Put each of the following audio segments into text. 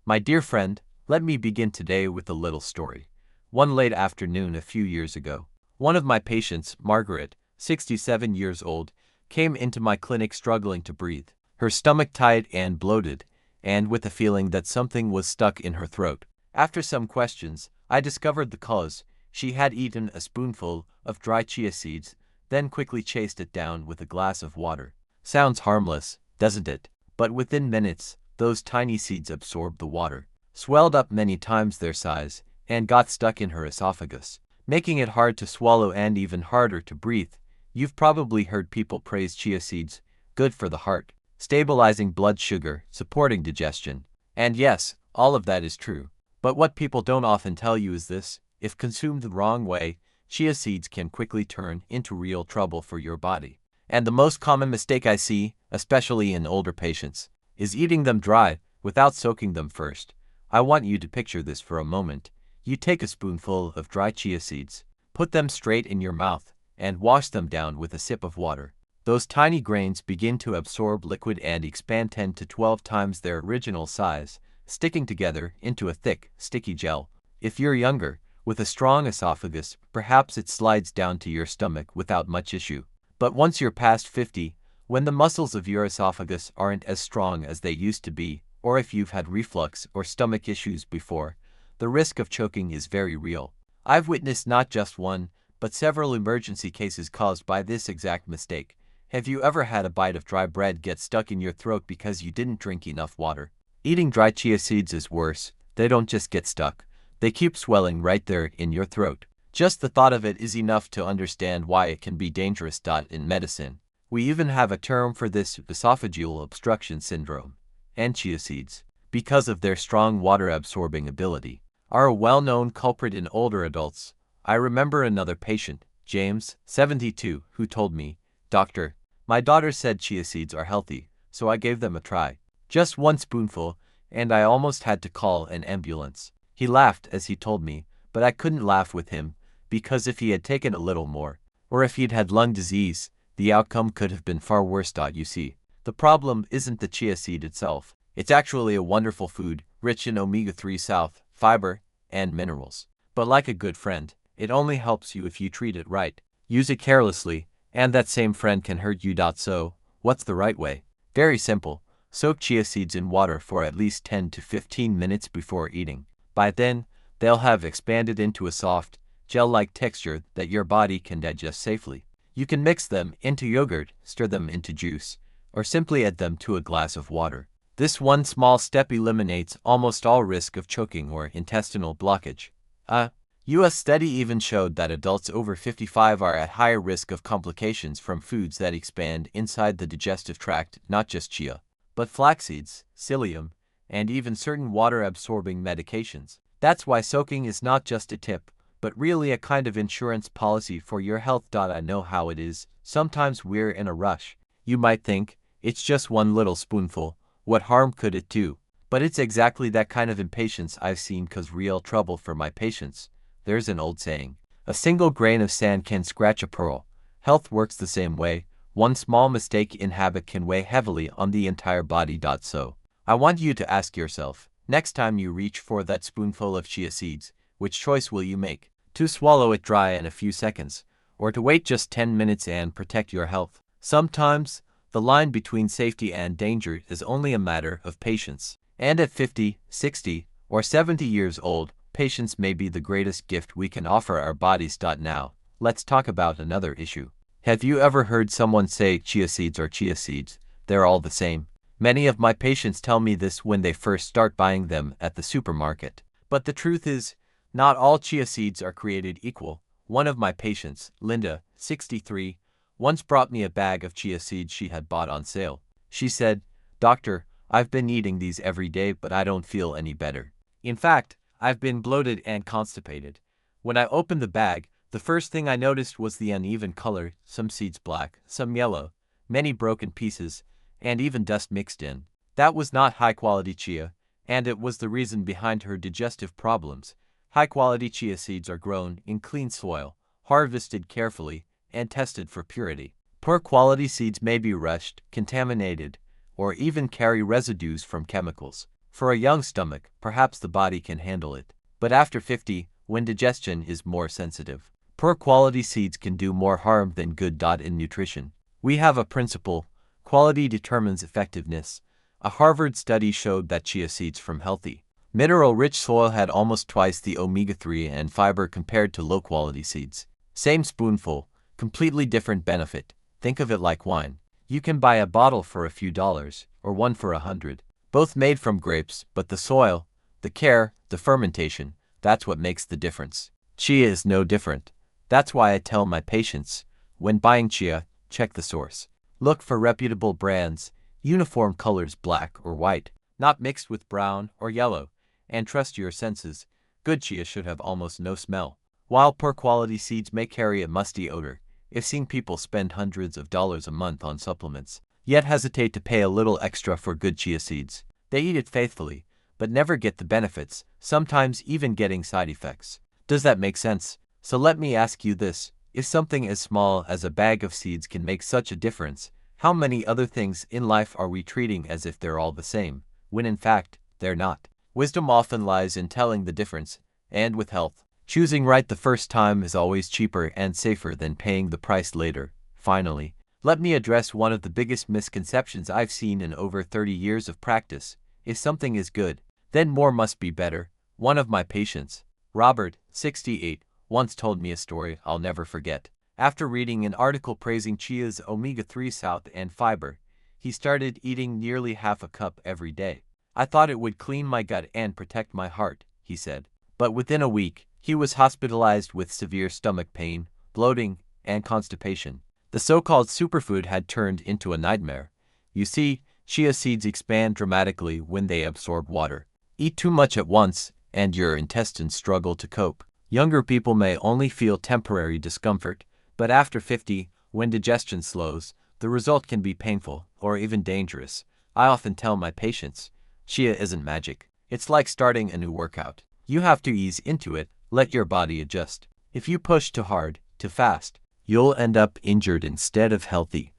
My dear friend, let me begin today with a little story. One late afternoon a few years ago, one of my patients, Margaret, 67 years old, came into my clinic struggling to breathe, her stomach tight and bloated, and with a feeling that something was stuck in her throat. After some questions, I discovered the cause. She had eaten a spoonful of dry chia seeds, then quickly chased it down with a glass of water. Sounds harmless, doesn't it? But within minutes, those tiny seeds absorbed the water, swelled up many times their size, and got stuck in her esophagus, making it hard to swallow and even harder to breathe. You've probably heard people praise chia seeds, good for the heart, stabilizing blood sugar, supporting digestion. And yes, all of that is true. But what people don't often tell you is this: if consumed the wrong way, chia seeds can quickly turn into real trouble for your body. And the most common mistake I see, especially in older patients, is eating them dry, without soaking them first. I want you to picture this for a moment. You take a spoonful of dry chia seeds, put them straight in your mouth, and wash them down with a sip of water. Those tiny grains begin to absorb liquid and expand 10 to 12 times their original size, sticking together into a thick, sticky gel. If you're younger, with a strong esophagus, perhaps it slides down to your stomach without much issue. But once you're past 50, when the muscles of your esophagus aren't as strong as they used to be, or if you've had reflux or stomach issues before, the risk of choking is very real. I've witnessed not just one, but several emergency cases caused by this exact mistake. Have you ever had a bite of dry bread get stuck in your throat because you didn't drink enough water? Eating dry chia seeds is worse. They don't just get stuck, they keep swelling right there in your throat. Just the thought of it is enough to understand why it can be dangerous. In medicine, we even have a term for this: esophageal obstruction syndrome. And chia seeds, because of their strong water-absorbing ability, are a well-known culprit in older adults. I remember another patient, James, 72, who told me, "Doctor, my daughter said chia seeds are healthy, so I gave them a try. Just one spoonful, and I almost had to call an ambulance." He laughed as he told me, but I couldn't laugh with him, because if he had taken a little more, or if he'd had lung disease, the outcome could have been far worse. You see, the problem isn't the chia seed itself. It's actually a wonderful food, rich in omega-3 fiber, and minerals. But like a good friend, it only helps you if you treat it right. Use it carelessly, and that same friend can hurt you. So, what's the right way? Very simple. Soak chia seeds in water for at least 10 to 15 minutes before eating. By then, they'll have expanded into a soft, gel-like texture that your body can digest safely. You can mix them into yogurt, stir them into juice, or simply add them to a glass of water. This one small step eliminates almost all risk of choking or intestinal blockage. A U.S. study even showed that adults over 55 are at higher risk of complications from foods that expand inside the digestive tract, not just chia, but flax seeds, psyllium, and even certain water-absorbing medications. That's why soaking is not just a tip, but really a kind of insurance policy for your health. I know how it is. Sometimes we're in a rush. You might think, it's just one little spoonful, what harm could it do? But it's exactly that kind of impatience I've seen cause real trouble for my patients. There's an old saying, a single grain of sand can scratch a pearl. Health works the same way. One small mistake in habit can weigh heavily on the entire body. So, I want you to ask yourself, next time you reach for that spoonful of chia seeds, which choice will you make? To swallow it dry in a few seconds, or to wait just 10 minutes and protect your health? Sometimes, the line between safety and danger is only a matter of patience. And at 50, 60, or 70 years old, patience may be the greatest gift we can offer our bodies. Now, let's talk about another issue. Have you ever heard someone say chia seeds are chia seeds? They're all the same. Many of my patients tell me this when they first start buying them at the supermarket. But the truth is, not all chia seeds are created equal. One of my patients, Linda, 63, once brought me a bag of chia seeds she had bought on sale. She said, "Doctor, I've been eating these every day, but I don't feel any better. In fact, I've been bloated and constipated." When I opened the bag, the first thing I noticed was the uneven color, some seeds black, some yellow, many broken pieces, and even dust mixed in. That was not high-quality chia, and it was the reason behind her digestive problems. High-quality chia seeds are grown in clean soil, harvested carefully, and tested for purity. Poor quality seeds may be rushed, contaminated, or even carry residues from chemicals. For a young stomach, perhaps the body can handle it. But after 50, when digestion is more sensitive, poor quality seeds can do more harm than good. In nutrition, we have a principle: quality determines effectiveness. A Harvard study showed that chia seeds from healthy, mineral-rich soil had almost twice the omega-3 and fiber compared to low-quality seeds. Same spoonful, completely different benefit. Think of it like wine. You can buy a bottle for a few dollars, or one for $100. Both made from grapes, but the soil, the care, the fermentation, that's what makes the difference. Chia is no different. That's why I tell my patients, when buying chia, check the source. Look for reputable brands, uniform colors black or white, not mixed with brown or yellow, and trust your senses. Good chia should have almost no smell, while poor quality seeds may carry a musty odor. I've seen people spend hundreds of dollars a month on supplements, yet hesitate to pay a little extra for good chia seeds. They eat it faithfully, but never get the benefits, sometimes even getting side effects. Does that make sense? So let me ask you this: if something as small as a bag of seeds can make such a difference, how many other things in life are we treating as if they're all the same, when in fact, they're not? Wisdom often lies in telling the difference, and with health, choosing right the first time is always cheaper and safer than paying the price later. Finally, let me address one of the biggest misconceptions I've seen in over 30 years of practice. If something is good, then more must be better. One of my patients, Robert, 68, once told me a story I'll never forget. After reading an article praising chia's omega-3 salt and fiber, he started eating nearly half a cup every day. I thought it would clean my gut and protect my heart, he said. But within a week, he was hospitalized with severe stomach pain, bloating, and constipation. The so-called superfood had turned into a nightmare. You see, chia seeds expand dramatically when they absorb water. Eat too much at once, and your intestines struggle to cope. Younger people may only feel temporary discomfort, but after 50, when digestion slows, the result can be painful or even dangerous. I often tell my patients, chia isn't magic. It's like starting a new workout. You have to ease into it, let your body adjust. If you push too hard, too fast, you'll end up injured instead of healthy.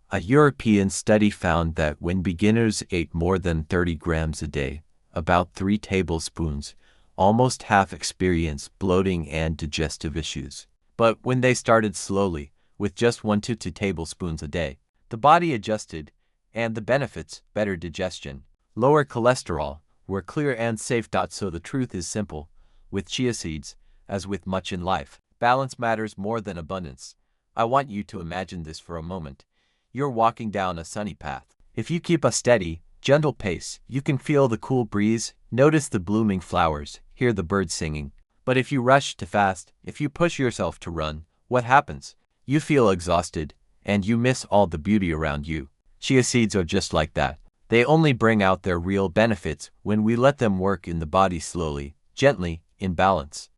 A European study found that when beginners ate more than 30 grams a day, about 3 tablespoons, almost half experienced bloating and digestive issues. But when they started slowly, with just 1 to 2 tablespoons a day, the body adjusted, and the benefits, better digestion, lower cholesterol, were clear and safe. So the truth is simple. With chia seeds, as with much in life, balance matters more than abundance. I want you to imagine this for a moment. You're walking down a sunny path. If you keep a steady, gentle pace, you can feel the cool breeze, notice the blooming flowers, hear the birds singing. But if you rush too fast, if you push yourself to run, what happens? You feel exhausted, and you miss all the beauty around you. Chia seeds are just like that. They only bring out their real benefits when we let them work in the body slowly, gently, in balance.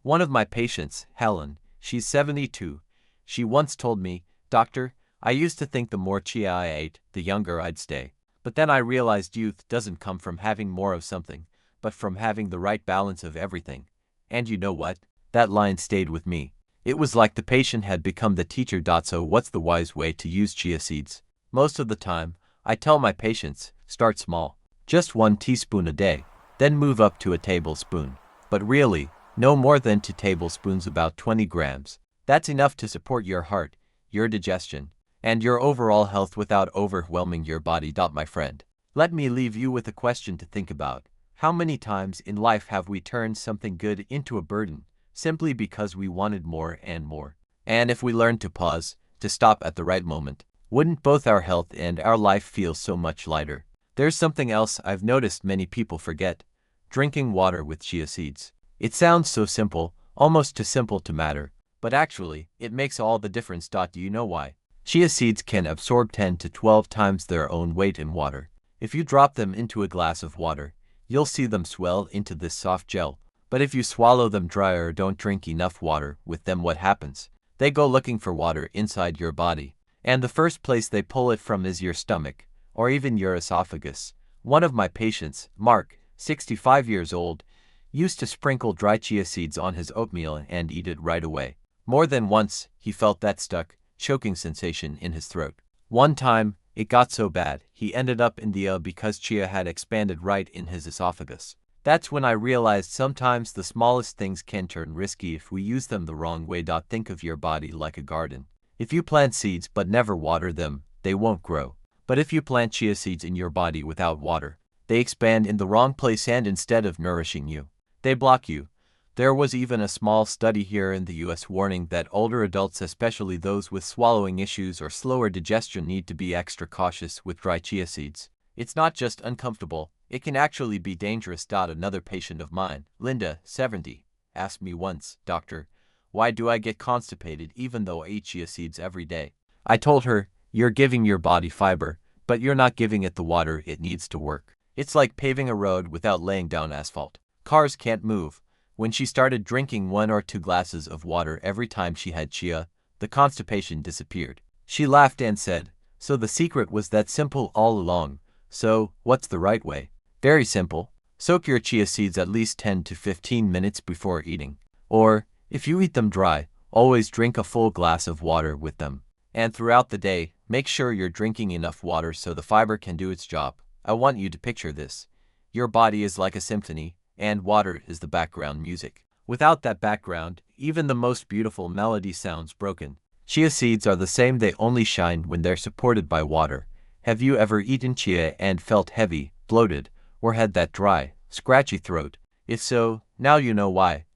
One of my patients, Helen, she's 72, she once told me, "Doctor, I used to think the more chia I ate, the younger I'd stay. But then I realized youth doesn't come from having more of something, but from having the right balance of everything." And you know what? That line stayed with me. It was like the patient had become the teacher. So what's the wise way to use chia seeds? Most of the time, I tell my patients, start small. Just 1 teaspoon a day, then move up to a tablespoon. But really, no more than 2 tablespoons, about 20 grams. That's enough to support your heart, your digestion, and your overall health without overwhelming your body. My friend, let me leave you with a question to think about. How many times in life have we turned something good into a burden, simply because we wanted more and more? And if we learned to pause, to stop at the right moment, wouldn't both our health and our life feel so much lighter? There's something else I've noticed many people forget: drinking water with chia seeds. It sounds so simple, almost too simple to matter, but actually, it makes all the difference. Do you know why? Chia seeds can absorb 10 to 12 times their own weight in water. If you drop them into a glass of water, you'll see them swell into this soft gel. But if you swallow them dry or don't drink enough water with them, what happens? They go looking for water inside your body. And the first place they pull it from is your stomach, or even your esophagus. One of my patients, Mark, 65 years old, used to sprinkle dry chia seeds on his oatmeal and eat it right away. More than once, he felt that stuck, choking sensation in his throat. One time, It got so bad, he ended up in the because chia had expanded right in his esophagus. That's when I realized sometimes the smallest things can turn risky if we use them the wrong way. Think of your body like a garden. If you plant seeds but never water them, they won't grow. But if you plant chia seeds in your body without water, they expand in the wrong place and instead of nourishing you, they block you. There was even a small study here in the US warning that older adults, especially those with swallowing issues or slower digestion, need to be extra cautious with dry chia seeds. It's not just uncomfortable, it can actually be dangerous. Another patient of mine, Linda, 70, asked me once, "Doctor, why do I get constipated even though I eat chia seeds every day?" I told her, "You're giving your body fiber, but you're not giving it the water it needs to work. It's like paving a road without laying down asphalt. Cars can't move." When she started drinking 1 or 2 glasses of water every time she had chia, the constipation disappeared. She laughed and said, "So the secret was that simple all along. So, what's the right way?" Very simple. Soak your chia seeds at least 10 to 15 minutes before eating. Or, if you eat them dry, always drink a full glass of water with them. And throughout the day, make sure you're drinking enough water so the fiber can do its job. I want you to picture this. Your body is like a symphony, and water is the background music. Without that background, even the most beautiful melody sounds broken. Chia seeds are the same, they only shine when they're supported by water. Have you ever eaten chia and felt heavy, bloated, or had that dry, scratchy throat? If so, now you know why.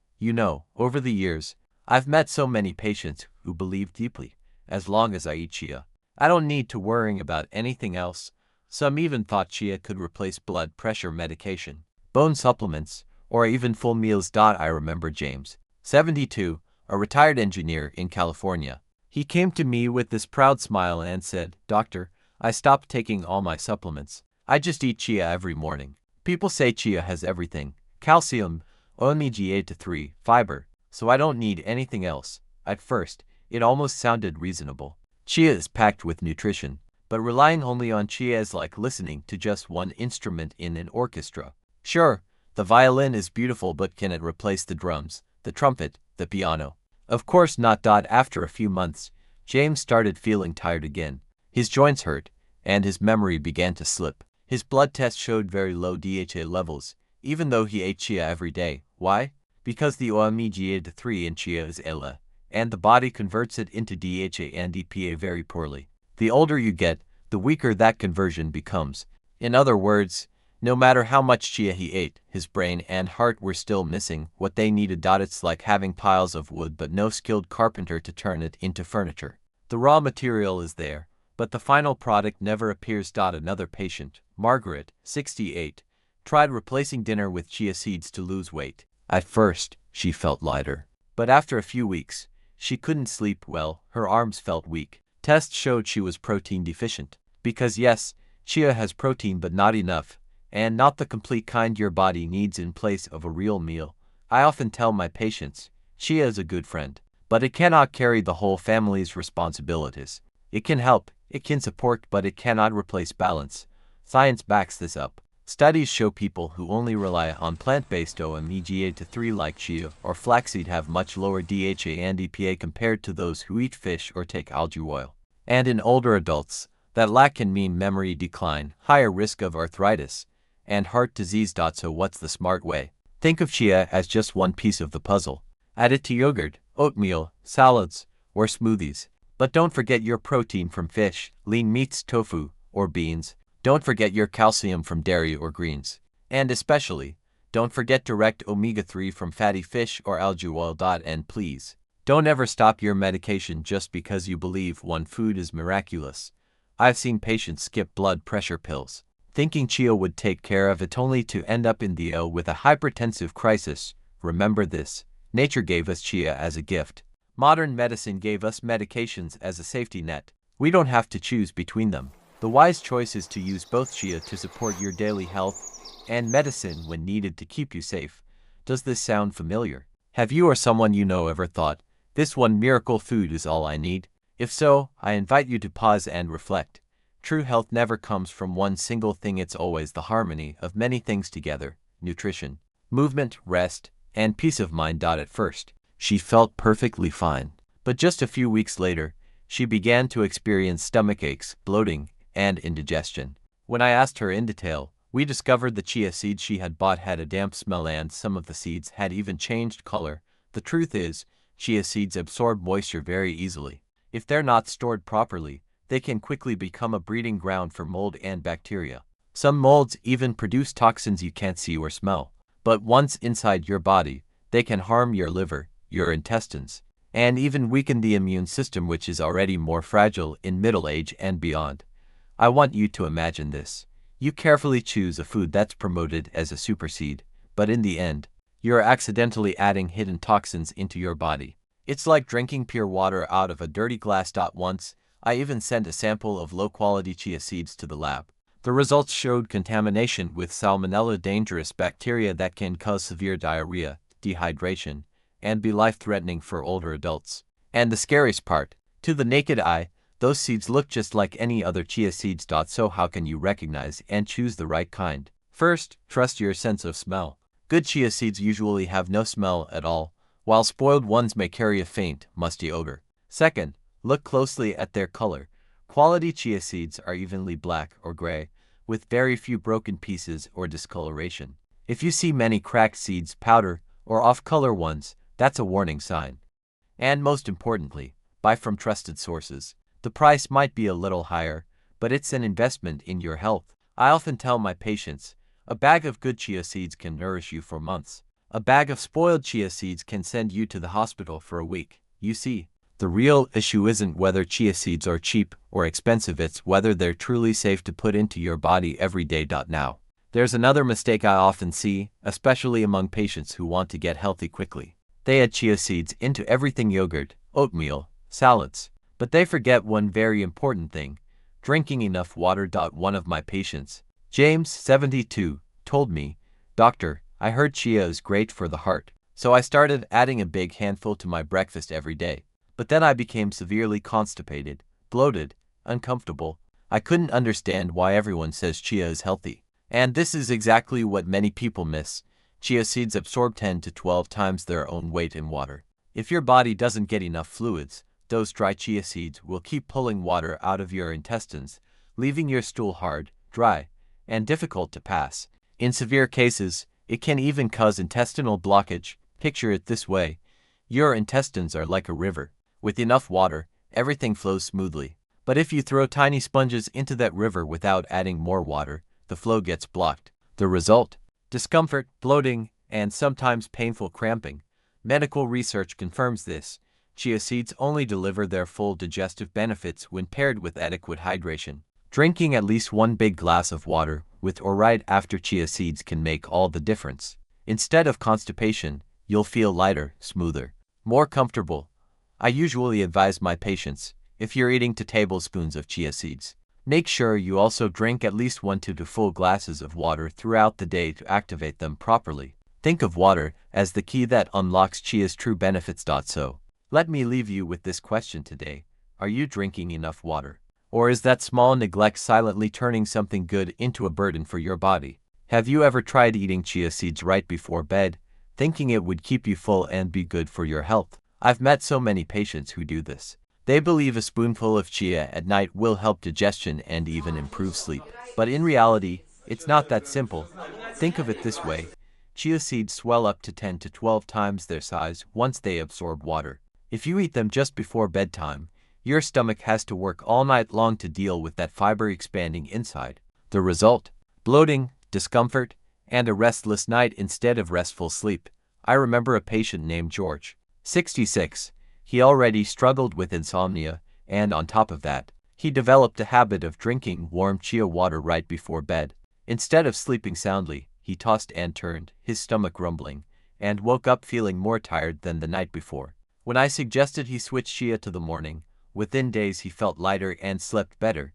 Over the years, I've met so many patients who believe deeply, as long as I eat chia, I don't need to worry about anything else. Some even thought chia could replace blood pressure medication, bone supplements, or even full meals. I remember James, 72, a retired engineer in California. He came to me with this proud smile and said, "Doctor, I stopped taking all my supplements. I just eat chia every morning. People say chia has everything: calcium, omega-3, fiber, so I don't need anything else." At first, it almost sounded reasonable. Chia is packed with nutrition, but relying only on chia is like listening to just one instrument in an orchestra. Sure, the violin is beautiful, but can it replace the drums, the trumpet, the piano? Of course not. After a few months, James started feeling tired again. His joints hurt, and his memory began to slip. His blood test showed very low DHA levels, even though he ate chia every day. Why? Because the omega-3 in chia is ELA, and the body converts it into DHA and EPA very poorly. The older you get, the weaker that conversion becomes. In other words, no matter how much chia he ate, his brain and heart were still missing what they needed. It's like having piles of wood but no skilled carpenter to turn it into furniture. The raw material is there, but the final product never appears. Another patient, Margaret, 68, tried replacing dinner with chia seeds to lose weight. At first, she felt lighter, but after a few weeks, she couldn't sleep well, her arms felt weak. Tests showed she was protein deficient. Because yes, chia has protein but not enough, and not the complete kind your body needs in place of a real meal. I often tell my patients, chia is a good friend, but it cannot carry the whole family's responsibilities. It can help, it can support, but it cannot replace balance. Science backs this up. Studies show people who only rely on plant-based omega-3 like chia or flaxseed have much lower DHA and EPA compared to those who eat fish or take algae oil. And in older adults, that lack can mean memory decline, higher risk of arthritis, and heart disease. So what's the smart way? Think of chia as just one piece of the puzzle. Add it to yogurt, oatmeal, salads, or smoothies. But don't forget your protein from fish, lean meats, tofu, or beans. Don't forget your calcium from dairy or greens. And especially, don't forget direct omega-3 from fatty fish or algae oil. And please, don't ever stop your medication just because you believe one food is miraculous. I've seen patients skip blood pressure pills, thinking chia would take care of it, only to end up in the ER with a hypertensive crisis. Remember this: nature gave us chia as a gift. Modern medicine gave us medications as a safety net. We don't have to choose between them. The wise choice is to use both chia to support your daily health and medicine when needed to keep you safe. Does this sound familiar? Have you or someone you know ever thought, "This one miracle food is all I need"? If so, I invite you to pause and reflect. True health never comes from one single thing, it's always the harmony of many things together: nutrition, movement, rest, and peace of mind. At first, she felt perfectly fine, but just a few weeks later, she began to experience stomach aches, bloating, and indigestion. When I asked her in detail, we discovered the chia seeds she had bought had a damp smell and some of the seeds had even changed color. The truth is, chia seeds absorb moisture very easily. If they're not stored properly, they can quickly become a breeding ground for mold and bacteria. Some molds even produce toxins you can't see or smell. But once inside your body, they can harm your liver, your intestines, and even weaken the immune system, which is already more fragile in middle age and beyond. I want you to imagine this. You carefully choose a food that's promoted as a superseed, but in the end, you're accidentally adding hidden toxins into your body. It's like drinking pure water out of a dirty glass. Once, I even sent a sample of low-quality chia seeds to the lab. The results showed contamination with salmonella, dangerous bacteria that can cause severe diarrhea, dehydration, and be life-threatening for older adults. And the scariest part, to the naked eye, those seeds look just like any other chia seeds. So how can you recognize and choose the right kind? First, trust your sense of smell. Good chia seeds usually have no smell at all, while spoiled ones may carry a faint, musty odor. Second, look closely at their color. Quality chia seeds are evenly black or gray, with very few broken pieces or discoloration. If you see many cracked seeds, powder, or off-color ones, that's a warning sign. And most importantly, buy from trusted sources. The price might be a little higher, but it's an investment in your health. I often tell my patients, a bag of good chia seeds can nourish you for months. A bag of spoiled chia seeds can send you to the hospital for a week. You see, the real issue isn't whether chia seeds are cheap or expensive, it's whether they're truly safe to put into your body every day. Now, there's another mistake I often see, especially among patients who want to get healthy quickly. They add chia seeds into everything: yogurt, oatmeal, salads. But they forget one very important thing: drinking enough water. One of my patients, James, 72, told me, "Doctor, I heard chia is great for the heart, so I started adding a big handful to my breakfast every day. But then I became severely constipated, bloated, uncomfortable. I couldn't understand why everyone says chia is healthy." And this is exactly what many people miss. Chia seeds absorb 10 to 12 times their own weight in water. If your body doesn't get enough fluids, those dry chia seeds will keep pulling water out of your intestines, leaving your stool hard, dry, and difficult to pass. In severe cases, it can even cause intestinal blockage. Picture it this way: your intestines are like a river. With enough water, everything flows smoothly. But if you throw tiny sponges into that river without adding more water, the flow gets blocked. The result? Discomfort, bloating, and sometimes painful cramping. Medical research confirms this. Chia seeds only deliver their full digestive benefits when paired with adequate hydration. Drinking at least one big glass of water with or right after chia seeds can make all the difference. Instead of constipation, you'll feel lighter, smoother, more comfortable. I usually advise my patients, if you're eating 2 tablespoons of chia seeds, make sure you also drink at least 1 to 2 full glasses of water throughout the day to activate them properly. Think of water as the key that unlocks chia's true benefits. So, let me leave you with this question today: are you drinking enough water? Or is that small neglect silently turning something good into a burden for your body? Have you ever tried eating chia seeds right before bed, thinking it would keep you full and be good for your health? I've met so many patients who do this. They believe a spoonful of chia at night will help digestion and even improve sleep. But in reality, it's not that simple. Think of it this way: chia seeds swell up to 10 to 12 times their size once they absorb water. If you eat them just before bedtime, your stomach has to work all night long to deal with that fiber expanding inside. The result? Bloating, discomfort, and a restless night instead of restful sleep. I remember a patient named George, 66. He already struggled with insomnia, and on top of that, he developed a habit of drinking warm chia water right before bed. Instead of sleeping soundly, he tossed and turned, his stomach rumbling, and woke up feeling more tired than the night before. When I suggested he switch chia to the morning, within days he felt lighter and slept better.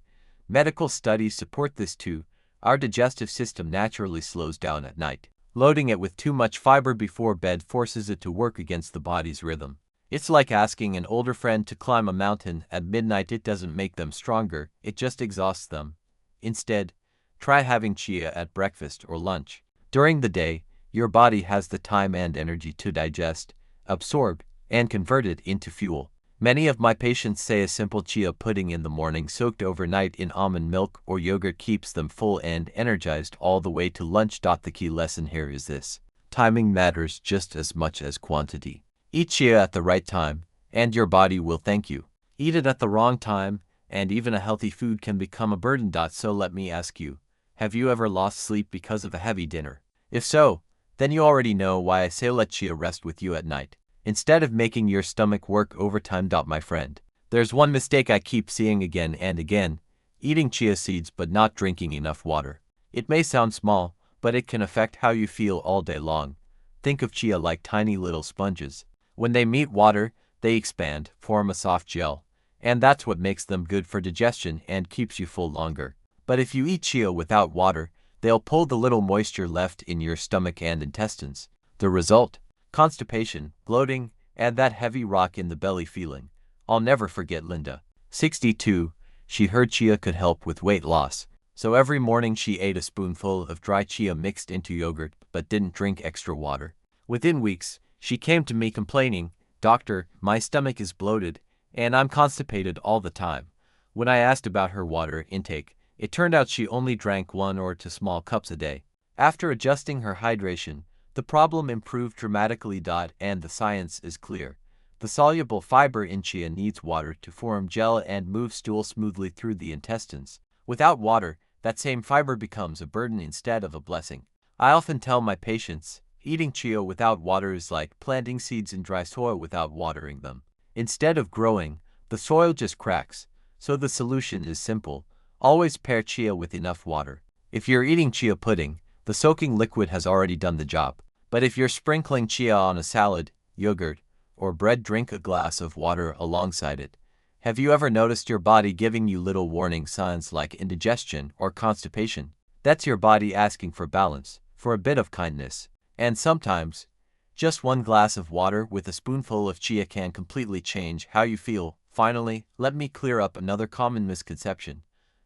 Medical studies support this too. Our digestive system naturally slows down at night. Loading it with too much fiber before bed forces it to work against the body's rhythm. It's like asking an older friend to climb a mountain at midnight. It doesn't make them stronger, it just exhausts them. Instead, try having chia at breakfast or lunch. During the day, your body has the time and energy to digest, absorb, and convert it into fuel. Many of my patients say a simple chia pudding in the morning soaked overnight in almond milk or yogurt keeps them full and energized all the way to lunch. The key lesson here is this: timing matters just as much as quantity. Eat chia at the right time, and your body will thank you. Eat it at the wrong time, and even a healthy food can become a burden. So let me ask you, have you ever lost sleep because of a heavy dinner? If so, then you already know why I say let chia rest with you at night, instead of making your stomach work overtime. My friend, there's one mistake I keep seeing again and again: eating chia seeds but not drinking enough water. It may sound small, but it can affect how you feel all day long. Think of chia like tiny little sponges. When they meet water, they expand, form a soft gel, and that's what makes them good for digestion and keeps you full longer. But if you eat chia without water, they'll pull the little moisture left in your stomach and intestines. The result? Constipation, bloating, and that heavy rock in the belly feeling. I'll never forget Linda, 62. She heard chia could help with weight loss, so every morning she ate a spoonful of dry chia mixed into yogurt but didn't drink extra water. Within weeks, she came to me complaining, "Doctor, my stomach is bloated, and I'm constipated all the time." When I asked about her water intake, it turned out she only drank 1 or 2 small cups a day. After adjusting her hydration, the problem improved dramatically. And the science is clear. The soluble fiber in chia needs water to form gel and move stool smoothly through the intestines. Without water, that same fiber becomes a burden instead of a blessing. I often tell my patients, eating chia without water is like planting seeds in dry soil without watering them. Instead of growing, the soil just cracks. So the solution is simple: always pair chia with enough water. If you're eating chia pudding, the soaking liquid has already done the job. But if you're sprinkling chia on a salad, yogurt, or bread, drink a glass of water alongside it. Have you ever noticed your body giving you little warning signs like indigestion or constipation? That's your body asking for balance, for a bit of kindness. And sometimes, just one glass of water with a spoonful of chia can completely change how you feel. Finally, let me clear up another common misconception.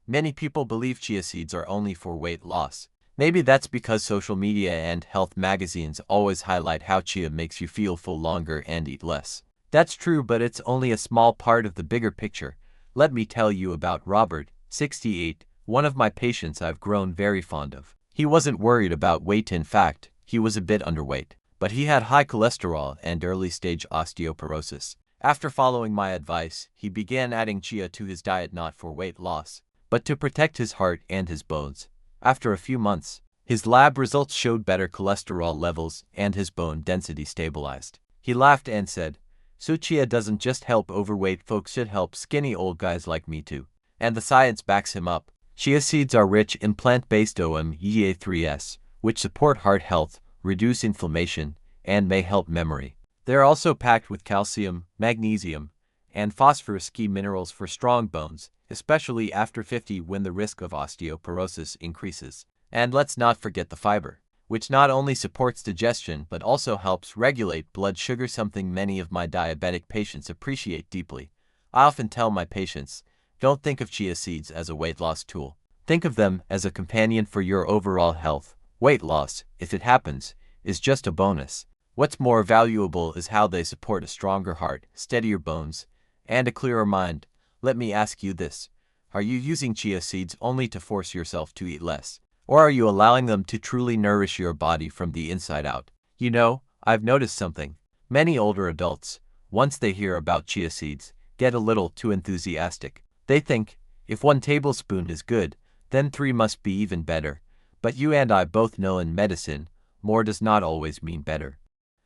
Many people believe chia seeds are only for weight loss. Maybe that's because social media and health magazines always highlight how chia makes you feel full longer and eat less. That's true, but it's only a small part of the bigger picture. Let me tell you about Robert, 68, one of my patients I've grown very fond of. He wasn't worried about weight. In fact, he was a bit underweight, but he had high cholesterol and early-stage osteoporosis. After following my advice, he began adding chia to his diet not for weight loss, but to protect his heart and his bones. After a few months, his lab results showed better cholesterol levels and his bone density stabilized. He laughed and said, "So chia doesn't just help overweight folks, it helps skinny old guys like me too." And the science backs him up. Chia seeds are rich in plant-based omega-3s, which support heart health, reduce inflammation, and may help memory. They're also packed with calcium, magnesium, and phosphorus, key minerals for strong bones, especially after 50 when the risk of osteoporosis increases. And let's not forget the fiber, which not only supports digestion but also helps regulate blood sugar, something many of my diabetic patients appreciate deeply. I often tell my patients, don't think of chia seeds as a weight loss tool. Think of them as a companion for your overall health. Weight loss, if it happens, is just a bonus. What's more valuable is how they support a stronger heart, steadier bones, and a clearer mind. Let me ask you this: are you using chia seeds only to force yourself to eat less? Or are you allowing them to truly nourish your body from the inside out? You know, I've noticed something. Many older adults, once they hear about chia seeds, get a little too enthusiastic. They think, if 1 tablespoon is good, then 3 must be even better. But you and I both know in medicine, more does not always mean better.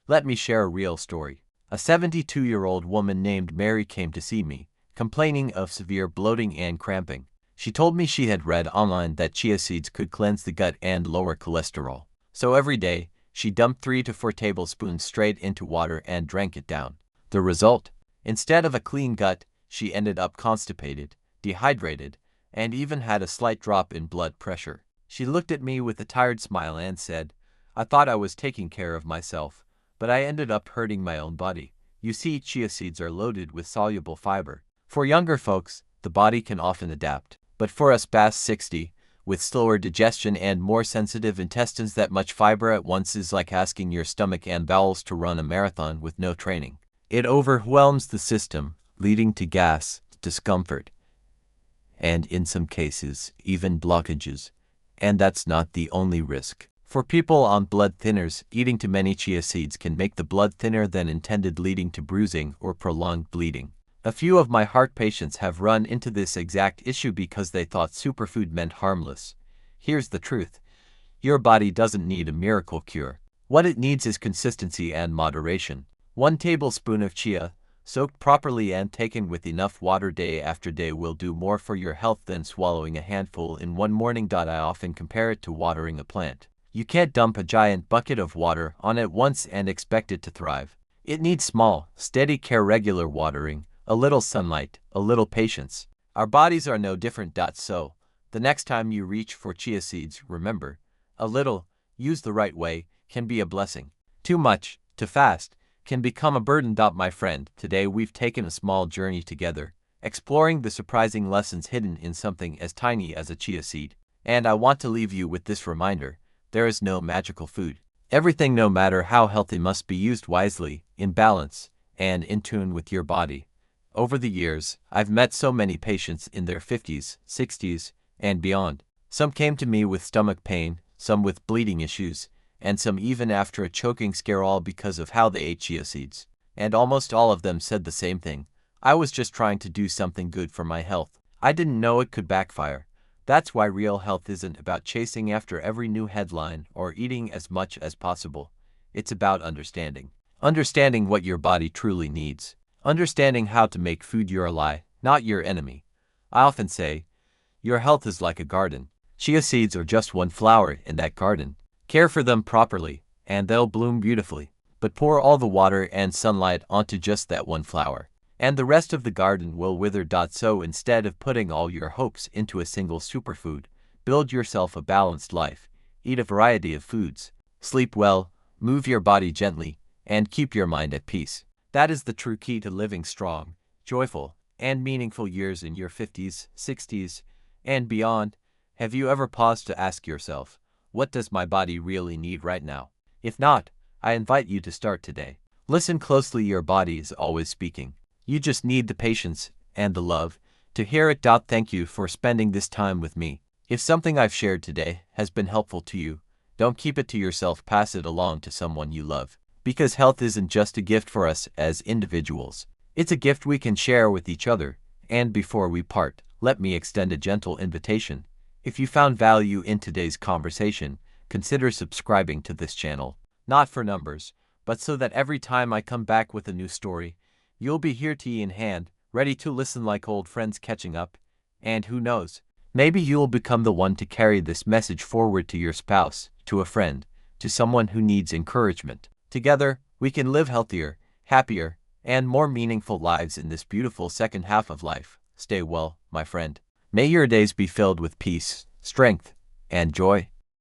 Let me share a real story. A 72-year-old woman named Mary came to see me, complaining of severe bloating and cramping. She told me she had read online that chia seeds could cleanse the gut and lower cholesterol. So every day, she dumped 3 to 4 tablespoons straight into water and drank it down. The result? Instead of a clean gut, she ended up constipated, dehydrated, and even had a slight drop in blood pressure. She looked at me with a tired smile and said, "I thought I was taking care of myself, but I ended up hurting my own body." You see, chia seeds are loaded with soluble fiber. For younger folks, the body can often adapt. But for us past 60, with slower digestion and more sensitive intestines, that much fiber at once is like asking your stomach and bowels to run a marathon with no training. It overwhelms the system, leading to gas, discomfort, and in some cases, even blockages. And that's not the only risk. For people on blood thinners, eating too many chia seeds can make the blood thinner than intended, leading to bruising or prolonged bleeding. A few of my heart patients have run into this exact issue because they thought superfood meant harmless. Here's the truth. Your body doesn't need a miracle cure. What it needs is consistency and moderation. 1 tablespoon of chia, soaked properly and taken with enough water day after day, will do more for your health than swallowing a handful in one morning. I often compare it to watering a plant. You can't dump a giant bucket of water on it once and expect it to thrive. It needs small, steady care, regular watering, a little sunlight, a little patience. Our bodies are no different. So, the next time you reach for chia seeds, remember, a little, used the right way, can be a blessing. Too much, too fast, can become a burden. My friend, today we've taken a small journey together, exploring the surprising lessons hidden in something as tiny as a chia seed. And I want to leave you with this reminder: there is no magical food. Everything, no matter how healthy, must be used wisely, in balance, and in tune with your body. Over the years, I've met so many patients in their 50s, 60s, and beyond. Some came to me with stomach pain, some with bleeding issues, and some even after a choking scare, all because of how they ate chia seeds. And almost all of them said the same thing: I was just trying to do something good for my health. I didn't know it could backfire. That's why real health isn't about chasing after every new headline or eating as much as possible. It's about understanding. Understanding what your body truly needs. Understanding how to make food your ally, not your enemy. I often say, your health is like a garden. Chia seeds are just one flower in that garden. Care for them properly, and they'll bloom beautifully. But pour all the water and sunlight onto just that one flower, and the rest of the garden will wither. So instead of putting all your hopes into a single superfood, build yourself a balanced life. Eat a variety of foods. Sleep well, move your body gently, and keep your mind at peace. That is the true key to living strong, joyful, and meaningful years in your 50s, 60s, and beyond. Have you ever paused to ask yourself, what does my body really need right now? If not, I invite you to start today. Listen closely. Your body is always speaking. You just need the patience and the love to hear it. Thank you for spending this time with me. If something I've shared today has been helpful to you, don't keep it to yourself. Pass it along to someone you love. Because health isn't just a gift for us as individuals. It's a gift we can share with each other. And before we part, let me extend a gentle invitation. If you found value in today's conversation, consider subscribing to this channel. Not for numbers, but so that every time I come back with a new story, you'll be here, tea in hand, ready to listen like old friends catching up. And who knows, maybe you'll become the one to carry this message forward to your spouse, to a friend, to someone who needs encouragement. Together, we can live healthier, happier, and more meaningful lives in this beautiful second half of life. Stay well, my friend. May your days be filled with peace, strength, and joy.